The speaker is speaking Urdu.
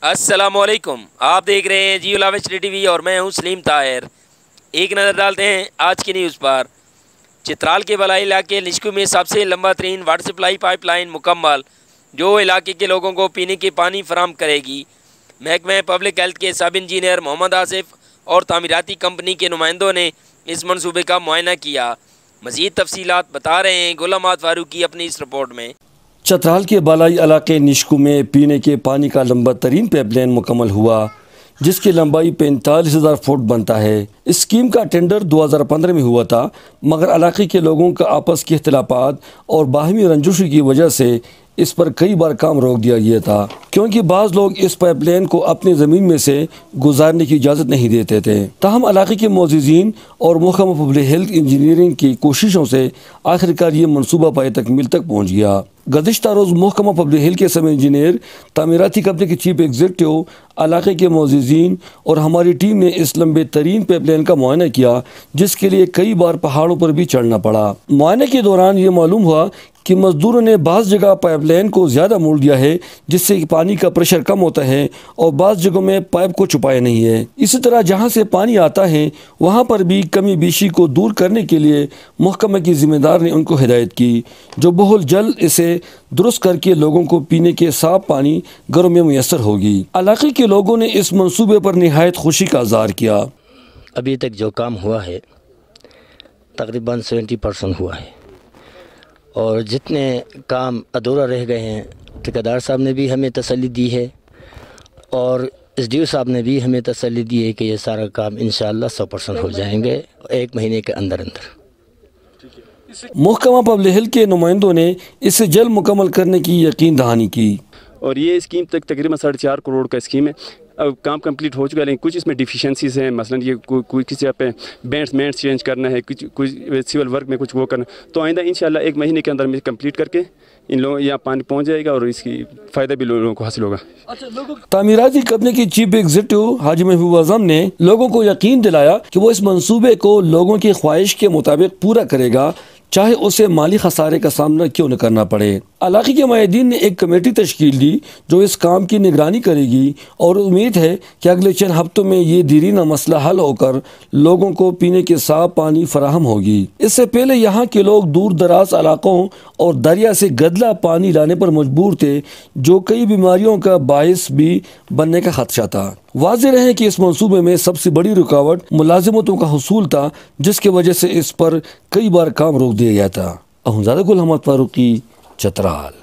السلام علیکم، آپ دیکھ رہے ہیں علاقے ٹی وی اور میں ہوں سلیم طاہر۔ ایک نظر ڈالتے ہیں آج کی نیوز پر۔ چترال کے بالائی علاقے نیشکوہ میں سب سے لمبا ترین واٹر سپلائی پائپ لائن مکمل، جو علاقے کے لوگوں کو پینے کے پانی فراہم کرے گی۔ محکمہ پبلک ہیلتھ کے سب انجنئیر محمد اور تعمیراتی کمپنی کے نمائندوں نے اس منصوبے کا معائنہ کیا۔ مزید تفصیلات بتا رہے ہیں حماد فاروقی اپنی اس رپورٹ میں۔ چترال کے بالائی علاقے نیشکوہ میں پینے کے پانی کا لمبا ترین پائپ لائن مکمل ہوا، جس کی لمبائی 45,000 فٹ بنتا ہے۔ اسکیم کا ٹینڈر 2015 میں ہوا تھا، مگر علاقے کے لوگوں کا آپس کے اختلافات اور باہمی رنجشی کی وجہ سے اس پر کئی بار کام روک دیا گیا تھا، کیونکہ بعض لوگ اس پائپ لائن کو اپنی زمین میں سے گزارنے کی اجازت نہیں دیتے تھے۔ تاہم علاقے کے معززین اور محکمہ پبلک ہیلتھ انجنئیرنگ کی کوششوں سے آخرکار یہ منصوبہ پائے تکمیل تک پہنچ گیا۔ گزشتہ روز محکمہ پبلک ہیلتھ کے سب انجنئیر، تعمیراتی کمپنی کے چیف ایگزیکٹو، علاقے کے معززین اور ہماری ٹیم نے اس لمبے ترین پائپ لائن کا معائنہ کیا، جس کے لیے کئی بار پہاڑوں پر بھی چڑھنا پڑا۔ معائنے کے دوران یہ معلوم ہوا کہ مزدوروں نے بعض جگہ پائپ لائن کو زیادہ موڑ دیا ہے، جس سے پانی کا پریشر کم ہوتا ہے، اور بعض جگہوں میں پائپ کو چھپایا نہیں ہے۔ اسی طرح جہاں سے پانی آتا ہے وہاں پر بھی کمی بیشی کو دور کرنے کے لیے محکمہ کی ذمہ دار نے ان کو ہدایت کی، جو بہت جلد اسے درست کر کے لوگوں کو پینے کے صاف پانی گھروں میں میسر ہوگی۔ علاقے کے لوگوں نے اس منصوبے پر نہایت خوشی کا اظہار کیا۔ ابھی تک جو کام ہوا ہے تقریباً 70% ہوا ہے، اور جتنے کام ادھورا رہ گئے ہیں ٹھیکیدار صاحب نے بھی ہمیں تسلی دی ہے، اور ایس ڈی او صاحب نے بھی ہمیں تسلی دی ہے کہ یہ سارا کام انشاءاللہ 100% ہو جائیں گے 1 مہینے کے اندر۔ محکمہ پبلک ہیلتھ کے نمائندوں نے اسے جلد مکمل کرنے کی یقین دہانی کی۔ اور یہ اسکیم تقریباً 4.5 کروڑ کا اسکیم ہے۔ اب کام کمپلیٹ ہو چکا ہے، لیکن کچھ اس میں ڈیفیشنسیز ہیں، مثلا یہ کسی جگہ پہ مینٹس چینج کرنا ہے، کچھ سول ورک میں کچھ وہ کرنا، تو آئندہ انشاءاللہ 1 مہینے کے اندر میں کمپلیٹ کر کے ان لوگوں یہاں پانی پہنچ جائے گا، اور اس کی فائدہ بھی لوگوں کو حاصل ہوگا۔ تعمیراتی کمپنی کی چیف ایگزیکٹو حاجی محمد نے لوگوں کو یقین دلایا کہ وہ اس منصوبے کو لوگوں کی خواہش کے مطابق پورا کرے گا، چاہے اسے مالی خسارے کا سامنا کیوں نہ کرنا پڑے۔ علاقے کے مائدین نے ایک کمیٹی تشکیل دی جو اس کام کی نگرانی کرے گی، اور امید ہے کہ اگلے چند ہفتوں میں یہ دیرینہ مسئلہ حل ہو کر لوگوں کو پینے کے صاف پانی فراہم ہوگی۔ اس سے پہلے یہاں کے لوگ دور دراز علاقوں اور دریا سے گدلا پانی لانے پر مجبور تھے، جو کئی بیماریوں کا باعث بھی بننے کا خدشہ تھا۔ واضح رہے کہ اس منصوبے میں سب سے بڑی رکاوٹ ملازمتوں کا حصول تھا، جس کی وجہ سے اس پر کئی بار کام روک دیا گیا تھا۔ حماد فاروقی، چترال۔